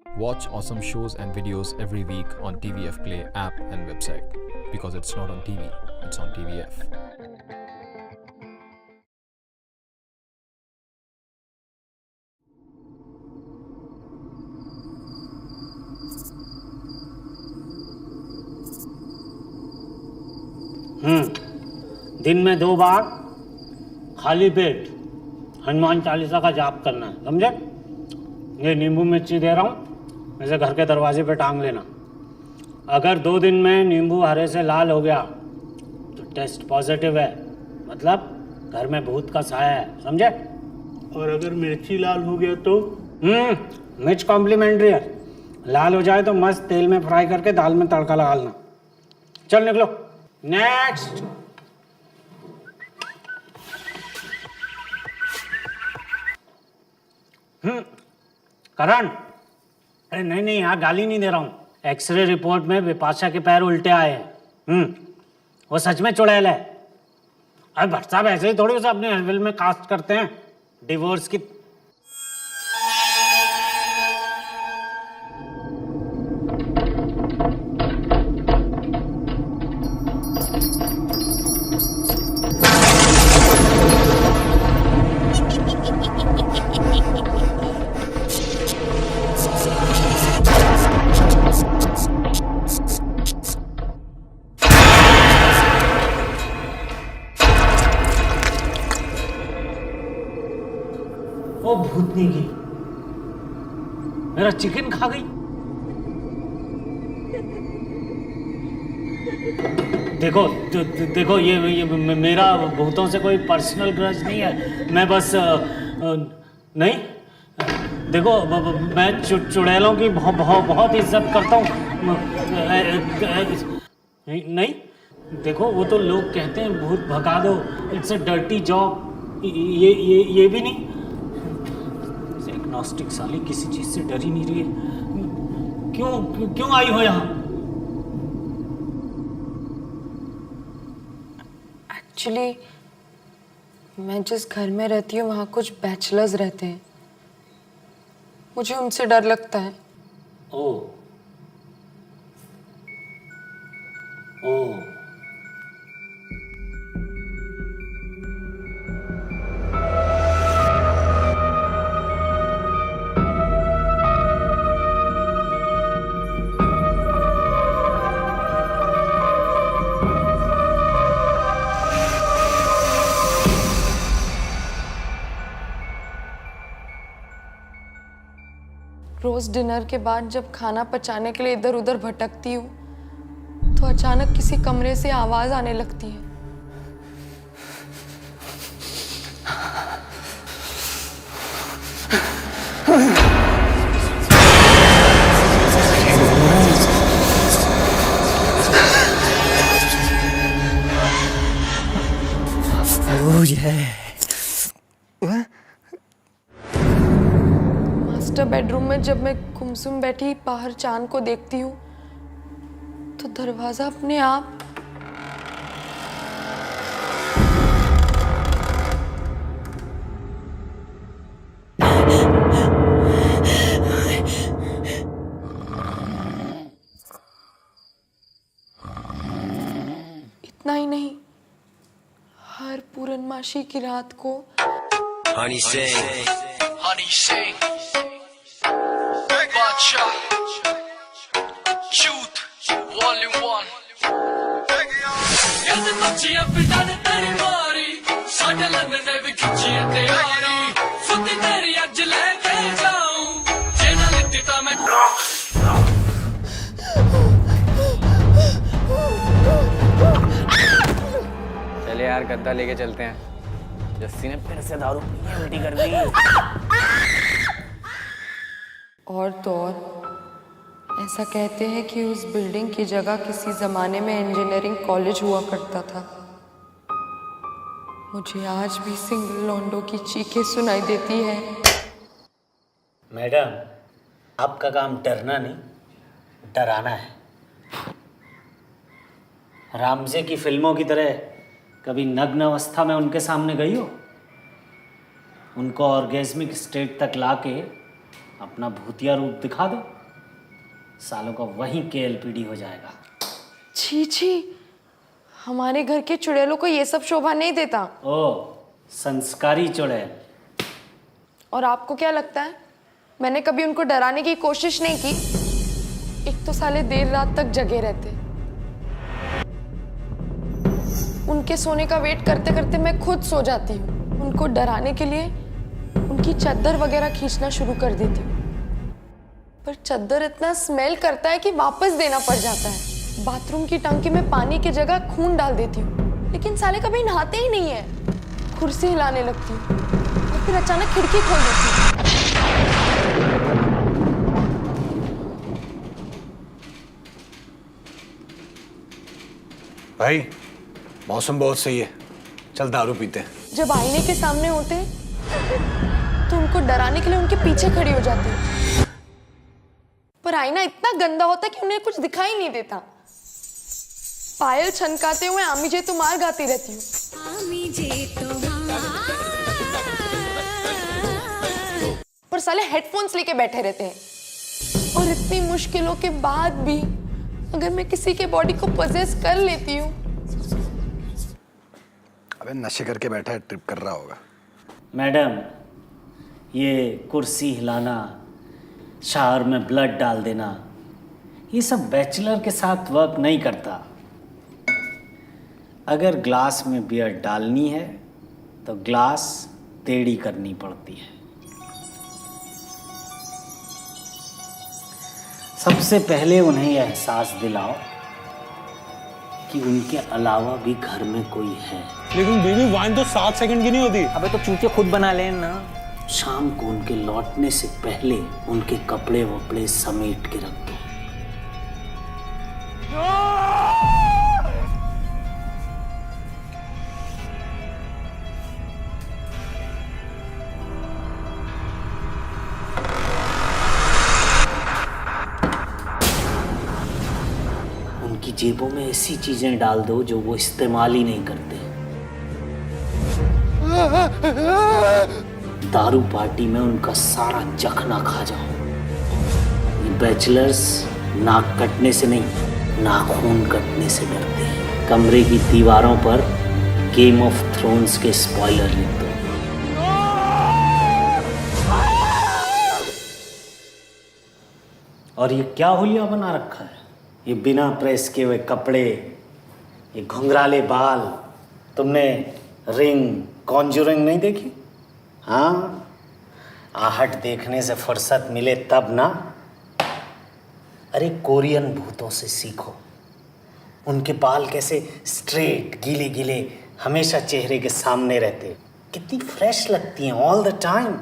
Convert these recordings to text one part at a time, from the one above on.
Watch awesome shows and videos every week on TVF Play app and website. Because it's not on TV, it's on TVF. दिन में 2 बार खाली पेट हनुमान चालीसा का जाप करना है, समझे? ये नींबू मिर्ची दे रहा हूँ, इसे घर के दरवाजे पे टांग लेना। अगर 2 दिन में नींबू हरे से लाल हो गया तो टेस्ट पॉजिटिव है, मतलब घर में भूत का साया है, समझे? और अगर मिर्ची लाल हो गया तो? मिर्च कॉम्प्लीमेंट्री है। लाल हो जाए तो मस्त तेल में फ्राई करके दाल में तड़का लगा लेना। चल निकलो। नेक्स्ट। करण, अरे नहीं यहाँ गाली नहीं दे रहा हूँ। एक्सरे रिपोर्ट में विपाशा के पैर उल्टे आए हैं। वो सच में चुड़ैल है। अरे भट्ट साहब ऐसे ही थोड़ी उसे अपने हस्बैंड में कास्ट करते हैं डिवोर्स की। वो भूतनी की मेरा चिकन खा गई। देखो ये मेरा भूतों से कोई पर्सनल ग्रज नहीं है। मैं बस नहीं, देखो मैं चुड़ैलों की बहुत इज्जत करता हूँ। नहीं, देखो वो तो लोग कहते हैं भूत भगा दो, इट्स अ डर्टी जॉब। ये भी नहीं। एग्नोस्टिक साली किसी चीज से डर ही नहीं रही है। क्यों आई हो यहाँ? एक्चुअली मैं जिस घर में रहती हूँ वहाँ कुछ बैचलर्स रहते हैं, मुझे उनसे डर लगता है। ओह। रोज डिनर के बाद जब खाना पचाने के लिए इधर उधर भटकती हूँ तो अचानक किसी कमरे से आवाज आने लगती है। मास्टर बेडरूम में जब मैं गुमसुम बैठी बाहर चांद को देखती हूँ तो दरवाजा अपने आप इतना ही नहीं, हर पूर्णमासी की रात को Honey sing, Bacha, Shoot, Volume 1. Yad machiya pitan teri mari, saade lagne vi khichi tayari, sutti teri aj leke jaun, jena litti ta main. चले यार गद्दा लेके चलते हैं। जस्सी ने फिर से दारू पी के उल्टी कर दी। और तो और ऐसा कहते हैं कि उस बिल्डिंग की जगह किसी जमाने में इंजीनियरिंग कॉलेज हुआ करता था। मुझे आज भी सिंगल लौंडों की चीखें सुनाई देती है। मैडम, आपका काम डरना नहीं, डराना है। रामजे की फिल्मों की तरह कभी नग्न अवस्था में उनके सामने गई हो? उनको ऑर्गेस्मिक स्टेट तक लाके अपना भूतिया रूप दिखा दो, सालों का वही केएलपीडी हो जाएगा। छी छी, हमारे घर के चुड़ैलों को ये सब शोभा नहीं देता। ओ, संस्कारी चुड़ैल। और आपको क्या लगता है मैंने कभी उनको डराने की कोशिश नहीं की? एक तो साले देर रात तक जगे रहते, उनके सोने का वेट करते करते मैं खुद सो जाती हूँ। उनको डराने के लिए उनकी चादर वगैरह खींचना शुरू कर देती हूँ, पर चादर इतना स्मेल करता है कि वापस देना पड़ जाता है। बाथरूम की टंकी में पानी की जगह खून डाल देती हूँ, लेकिन साले कभी नहाते ही नहीं है। कुर्सी हिलाने लगती हूँ और फिर अचानक खिड़की खोल देती हूँ। भाई मौसम बहुत सही है, चल दारू पीते हैं। जब आईने के सामने होते तो उनको डराने के लिए उनके पीछे खड़ी हो जाती हूँ, पर आईना इतना गंदा होता है कि उन्हें कुछ दिखाई नहीं देता। पायल छनकाते हुए आमी जे तुम्हार गाती रहती हूँ। पर साले हेडफोन्स लेके बैठे रहते हैं। और इतनी मुश्किलों के बाद भी अगर मैं किसी के बॉडी को पोजेस कर लेती हूँ। अबे नशे करके बैठा है, ट्रिप कर रहा होगा। मैडम, ये कुर्सी हिलाना, शावर में ब्लड डाल देना, ये सब बैचलर के साथ वर्क नहीं करता। अगर ग्लास में बियर डालनी है तो ग्लास टेढ़ी करनी पड़ती है। सबसे पहले उन्हें यह एहसास दिलाओ कि उनके अलावा भी घर में कोई है। लेकिन बेबी वाइन तो 7 सेकंड की नहीं होती। अबे तो चूतिया खुद बना ले ना। शाम को उनके लौटने से पहले उनके कपड़े वपड़े समेट के रख दो। उनकी जेबों में ऐसी चीजें डाल दो जो वो इस्तेमाल ही नहीं करते। दारू पार्टी में उनका सारा चखना खा जाओ। ये बैचलर्स नाक कटने से नहीं, नाखून कटने से डरते हैं। कमरे की दीवारों पर गेम ऑफ थ्रोन्स के स्पॉइलर लिख दो। और ये क्या हुलिया बना रखा है? ये बिना प्रेस किए हुए कपड़े, ये घुंघराले बाल। तुमने रिंग कॉन्जूरिंग नहीं देखी? हाँ, आहट देखने से फुर्सत मिले तब ना। अरे कोरियन भूतों से सीखो। उनके बाल कैसे स्ट्रेट गीले गीले हमेशा चेहरे के सामने रहते, कितनी फ्रेश लगती हैं all the time.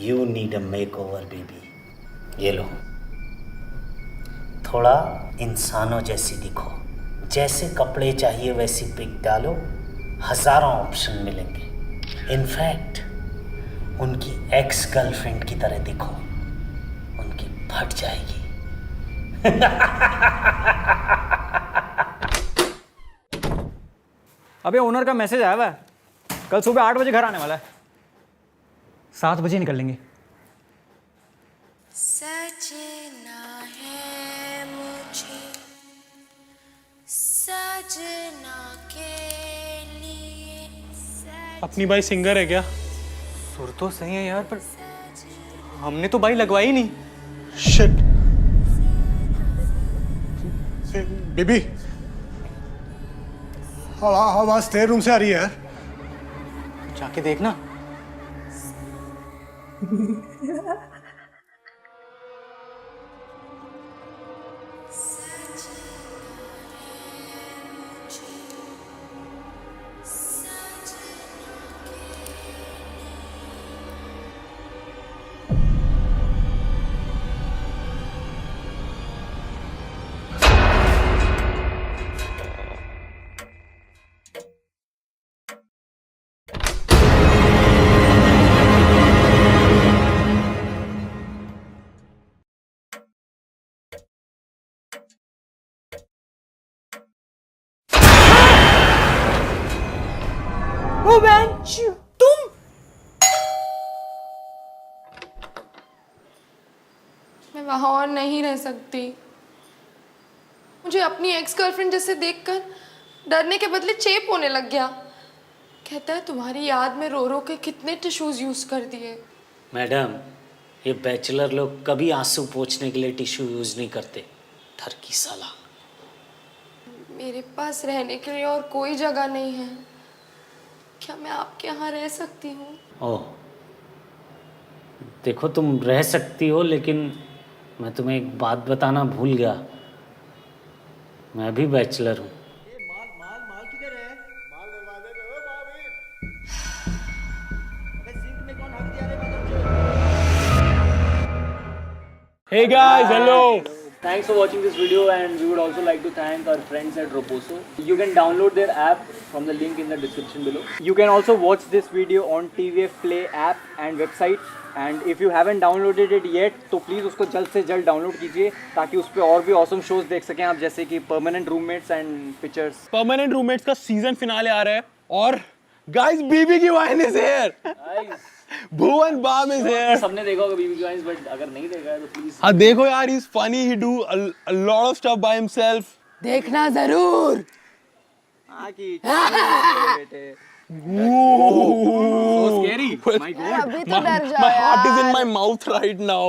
You need a makeover baby. ये लो, थोड़ा इंसानों जैसी दिखो। जैसे कपड़े चाहिए वैसी पिक डालो, हजारों ऑप्शन मिलेंगे। इनफैक्ट उनकी एक्स गर्लफ्रेंड की तरह दिखो, उनकी फट जाएगी। अबे ओनर का मैसेज आया हुआ है, कल सुबह 8 बजे घर आने वाला है। 7 बजे निकल लेंगे। सजना है मुझे सजना के लिए। अपनी बाई सिंगर है क्या? सुर तो सही है यार, पर हमने तो बाई लगवाई नहीं। शिट बेबी, आवाज तेरे रूम से आ रही है यार। जाके देखना। मैं वहाँ और नहीं रह सकती। मुझे अपनी एक्स गर्लफ्रेंड जैसे देखकर डरने के बदले चेप होने लग गया। कहता है तुम्हारी याद में रो रो के कितने टिश्यूज यूज कर दिए। मैडम, ये बैचलर लोग कभी आंसू पोंछने के लिए टिश्यू यूज नहीं करते। ठरकी साला। मेरे पास रहने के लिए और कोई जगह नहीं है। क्या मैं आपके यहाँ रह सकती हूँ? ओह, देखो तुम रह सकती हो, लेकिन मैं तुम्हें एक बात बताना भूल गया। मैं भी बैचलर हूँ। Hey guys, hello! Thanks for watching this video, and we would also like to thank our friends at Roposo. You can download their app from the link in the description below. You can also watch this video on TVF Play app and website. And if you haven't downloaded it yet, तो please उसको जल्द से जल्द download कीजिए ताकि उस पर और भी awesome shows देख सकें आप, जैसे कि permanent roommates and pictures. Permanent roommates का सीजन फिनाले आ रहा है और गाइस बीबी की vine is here. Bhuvan Bam is here. सबने देखा होगा बीबी गाइस, बट अगर नहीं देखा है तो प्लीज हाँ देखो यार, he is funny, he do a lot of stuff by himself. देखना जरूर। बेटे So scary. My God. अभी तो डर जाओ My heart is in यार। my mouth right now.